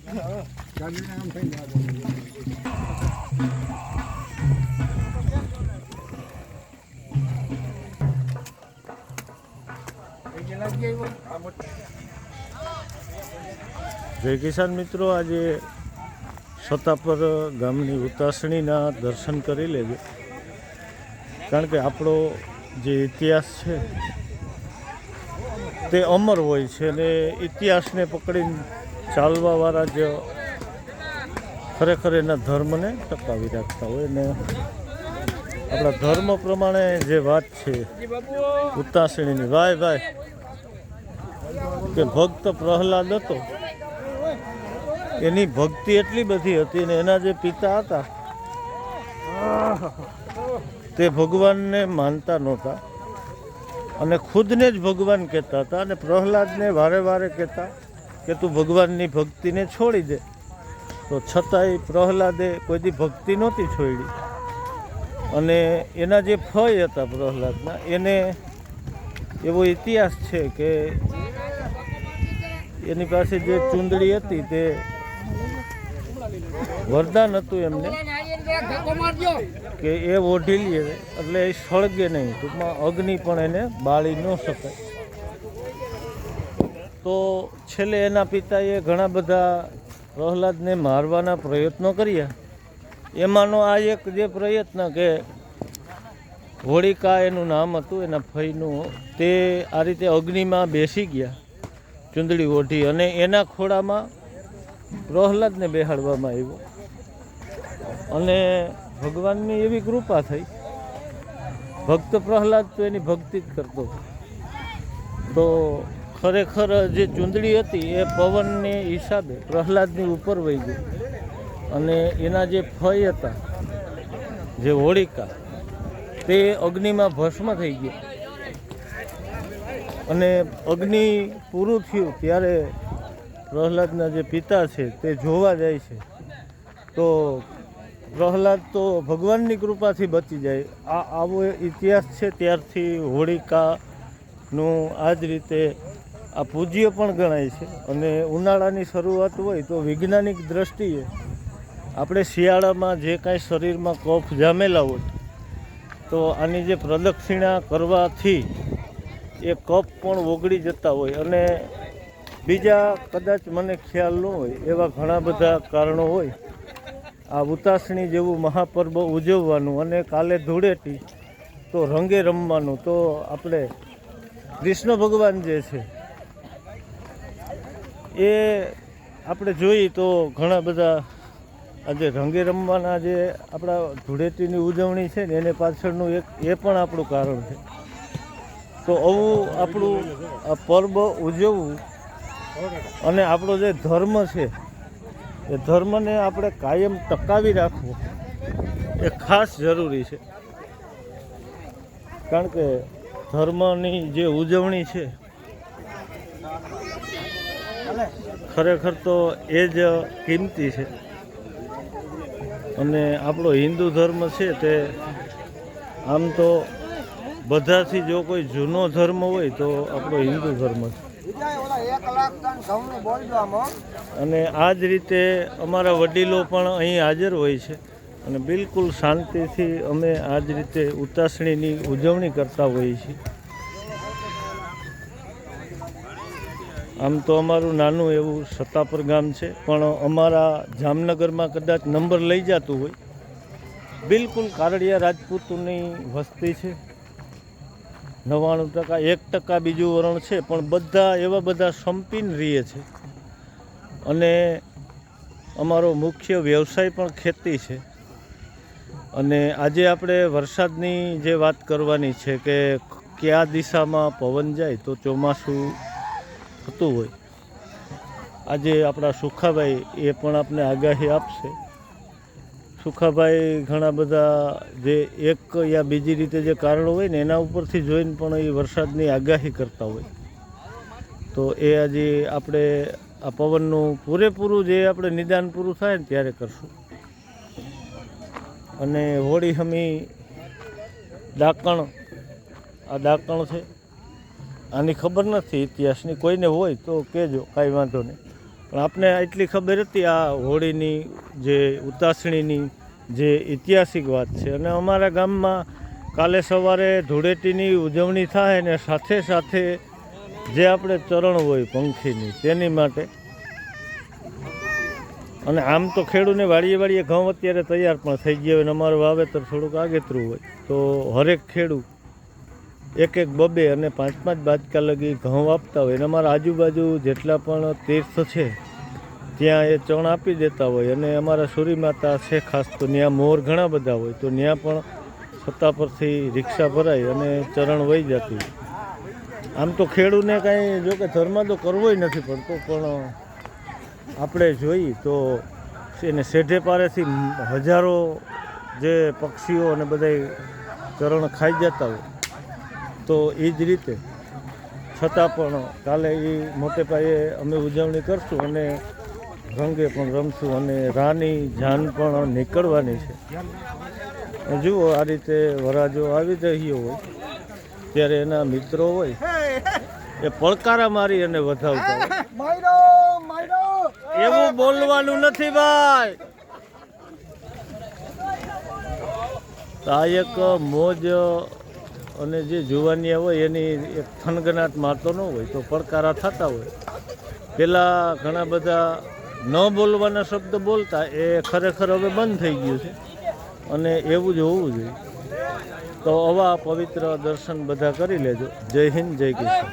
જય કિસાન મિત્રો, આજે સતાપર ગામની ઉતાસણીના દર્શન કરી લેજો. કારણ કે આપણો જે ઇતિહાસ છે તે અમર હોય છે અને ઇતિહાસને પકડીને ચાલવાવાળા જ ખરેખર એના ધર્મને ટકાવી રાખતા હોય. ને આપણા ધર્મ પ્રમાણે જે વાત છે ઉતાસણીની, ભાઈ કે ભક્ત પ્રહલાદ હતો, એની ભક્તિ એટલી બધી હતી ને એના જે પિતા હતા તે ભગવાનને માનતા નહોતા અને ખુદને જ ભગવાન કહેતા હતા અને પ્રહલાદને વારે વારે કહેતા કે તું ભગવાનની ભક્તિને છોડી દે. તો છતાંય પ્રહલાદે કોઈ દી ભક્તિ નહોતી છોડી અને એના જે ફય હતા પ્રહલાદના, એને એવો ઇતિહાસ છે કે એની પાસે જે ચૂંદડી હતી તે વરદાન હતું એમને કે એ ઓઢી લે એટલે એ સળગે નહીં, ટૂંકમાં અગ્નિ પણ એને બાળી ન શકાય. તો છેલ્લે એના પિતાએ ઘણા બધા પ્રહલાદને મારવાના પ્રયત્નો કર્યા. એમાંનો આ એક જે પ્રયત્ન કે હોળિકા એનું નામ હતું એના ફઈનું, તે આ રીતે અગ્નિમાં બેસી ગયા ચૂંદડી ઓઢી અને એના ખોળામાં પ્રહલાદને બેહાડવામાં આવ્યો અને ભગવાનની એવી કૃપા થઈ. ભક્ત પ્રહલાદ તો એની ભક્તિ જ કરતો. તો ખરેખર જે ચૂંદડી હતી એ પવનને હિસાબે પ્રહલાદની ઉપર વહી ગઈ અને એના જે ફય હતા જે હોળિકા તે અગ્નિમાં ભસ્મ થઈ ગયા. અને અગ્નિ પૂરું થયું ત્યારે પ્રહલાદના જે પિતા છે તે જોવા જાય છે. તો પ્રહલાદ તો ભગવાનની કૃપાથી બચી જાય. આવો ઇતિહાસ છે. ત્યારથી હોળિકાનું આ જ રીતે આ પૂજ્ય પણ ગણાય છે. અને ઉનાળાની શરૂઆત હોય તો વૈજ્ઞાનિક દ્રષ્ટિએ આપણે શિયાળામાં જે કાંઈ શરીરમાં કફ જામેલા હોય તો આની જે પ્રદક્ષિણા કરવાથી એ કફ પણ ઓગળી જતા હોય અને બીજા કદાચ મને ખ્યાલ ન હોય એવા ઘણા બધા કારણો હોય. આ ઉતાસણી જેવું મહાપર્વ ઉજવવાનું અને કાલે ધૂળેટી તો રંગે રમવાનું. તો આપણે કૃષ્ણ ભગવાન જે છે એ આપણે જોઈએ તો ઘણા બધા આજે રંગે રમવાના જે આપણા ધૂળેટીની ઉજવણી છે ને એને પાછળનું એક એ પણ આપણું કારણ છે. તો આવું આપણું આ પર્વ ઉજવવું અને આપણો જે ધર્મ છે એ ધર્મને આપણે કાયમ ટકાવી રાખવો એ ખાસ જરૂરી છે. કારણ કે ધર્મની જે ઉજવણી છે ખરેખર તો એ જ કિંમતી છે. અને આપણો હિન્દુ ધર્મ છે તે આમ તો બધાથી જો કોઈ જૂનો ધર્મ હોય તો આપણો હિન્દુ ધર્મ છે. અને આ જ રીતે અમારા વડીલો પણ અહીં હાજર હોય છે અને બિલકુલ શાંતિથી અમે આ જ રીતે ઉતાસણીની ઉજવણી કરતા હોઈએ છીએ. આમ તો અમારું નાનું એવું સતાપર ગામ છે, પણ અમારા જામનગરમાં કદાચ નંબર લઈ જતું હોય. બિલકુલ કારડિયા રાજપૂતોની વસ્તી છે 99%, 1% બીજું વરણ છે, પણ બધા એવા બધા સંપીને રહીએ છે. અને અમારો મુખ્ય વ્યવસાય પણ ખેતી છે. અને આજે આપણે વરસાદની જે વાત કરવાની છે કે કયા દિશામાં પવન જાય તો ચોમાસું થતું હોય. આજે આપણા સુખાભાઈ એ પણ આપણે આગાહી આપશે. સુખાભાઈ ઘણા બધા જે એક યા બીજી રીતે જે કારણો હોય ને એના ઉપરથી જોઈને પણ એ વરસાદની આગાહી કરતા હોય. તો એ આજે આપણે આ પવનનું પૂરેપૂરું જે આપણે નિદાન પૂરું થાય ને ત્યારે કરશું. અને હોળી હમી ડાકણ, આ ડાકણ છે. આની ખબર નથી ઇતિહાસની, કોઈને હોય તો કહેજો, કાંઈ વાંધો નહીં. પણ આપને એટલી ખબર હતી આ હોળીની જે ઉતાસણીની જે ઐતિહાસિક વાત છે. અને અમારા ગામમાં કાલે સવારે ધૂળેટીની ઉજવણી થાય ને સાથે સાથે જે આપણે ચરણ હોય પંખીની તેની માટે. અને આમ તો ખેડૂને વાળીએ ઘઉં અત્યારે તૈયાર પણ થઈ ગયા હોય અને અમારું વાવેતર થોડુંક આગેતરું હોય તો હરેક ખેડૂત એક બબે અને 5 બાજકા લગી ઘઉં આપતા હોય. અને અમારા આજુબાજુ જેટલા પણ તીર્થ છે ત્યાં એ ચણ આપી દેતા હોય. અને અમારા સૂરી માતા છે ખાસ તો ત્યાં મોર ઘણા બધા હોય તો ત્યાં પણ છતાં પરથી રિક્ષા ભરાય અને ચરણ વહી જતી. આમ તો ખેડૂને કાંઈ જો કે ધર્મ તો કરવોય નથી પડતો, પણ આપણે જોઈએ તો એને સેઢે પારેથી હજારો જે પક્ષીઓ અને બધા ચરણ ખાઈ જતા હોય તો એ જ રીતે છતાં પણ કાલે એ મોટે પાયે અમે ઉજવણી કરશું અને રંગે પણ રમશું અને રાની જાન પણ નીકળવાની છે. જુઓ આ રીતે વરાજો આવી રહ્યો હોય ત્યારે એના મિત્રો હોય એ પડકારા મારી અને વધાવતા હોય. એવું બોલવાનું નથી ભાઈ. આ એક મોજ અને જે જુવાનિયા હોય એની એક થનગનાટ મારતો ન હોય તો પડકારા થતા હોય. પહેલાં ઘણા બધા ન બોલવાના શબ્દ બોલતા એ ખરેખર હવે બંધ થઈ ગયું છે અને એવું જ હોવું જોઈએ. તો આવા પવિત્ર દર્શન બધા કરી લેજો. જય હિન્દ, જય કિશન.